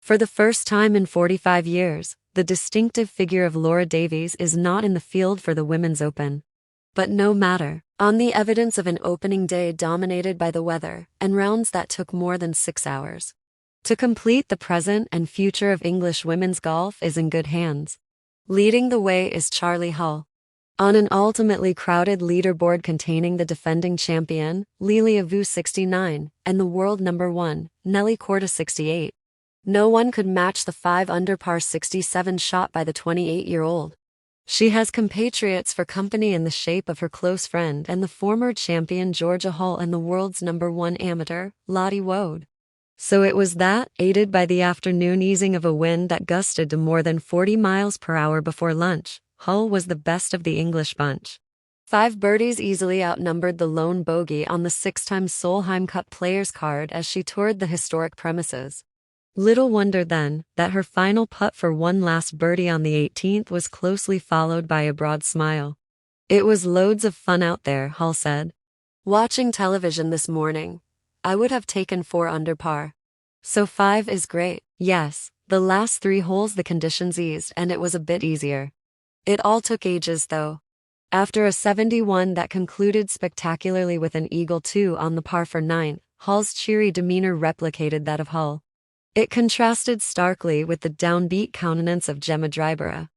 For the first time in 45 years, the distinctive figure of Laura Davies is not in the field for the Women's Open. But no matter, on the evidence of an opening day dominated by the weather and rounds that took more than 6 hours. To complete, the present and future of English women's golf is in good hands. Leading the way is Charley Hull. On an ultimately crowded leaderboard containing the defending champion, Lelia Vu 69, and the world number 1, Nelly Korda 68. No one could match the 5-under par 67 shot by the 28-year-old. She has compatriots for company in the shape of her close friend and the former champion Georgia Hull and the world's number 1 amateur, Lottie Woad. So it was that, aided by the afternoon easing of a wind that gusted to more than 40 miles per hour before lunch, Hull was the best of the English bunch. 5 birdies easily outnumbered the lone bogey on the 6-time Solheim Cup Players card as she toured the historic premises. Little wonder then, that her final putt for one last birdie on the 18th was closely followed by a broad smile. "It was loads of fun out there," Hull said. "Watching television this morning, I would have taken 4 under par. So 5 is great." Yes, the last 3 holes the conditions eased and it was a bit easier. It all took ages though. After a 71 that concluded spectacularly with an eagle 2 on the par for 9, Hull's cheery demeanor replicated that of Hull. It contrasted starkly with the downbeat countenance of Gemma Drybera.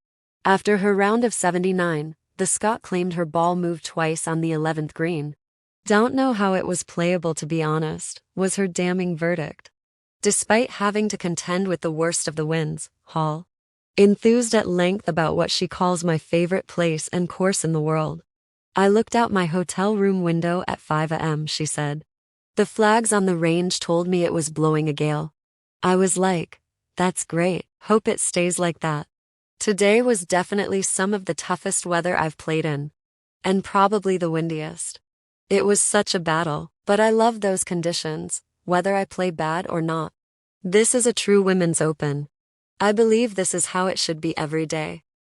After her round of 79, the Scot claimed her ball moved twice on the 11th green. "Don't know how it was playable, to be honest," was her damning verdict. Despite having to contend with the worst of the winds, Hull enthused at length about what she calls my favorite place and course in the world. "I looked out my hotel room window at 5 a.m., she said. "The flags on the range told me it was blowing a gale. I was like, that's great, hope it stays like that." Today was definitely some of the toughest weather I've played in. And probably the windiest. It was such a battle, but I love those conditions, whether I play bad or not. This is a true women's open. I believe this is how it should be every day.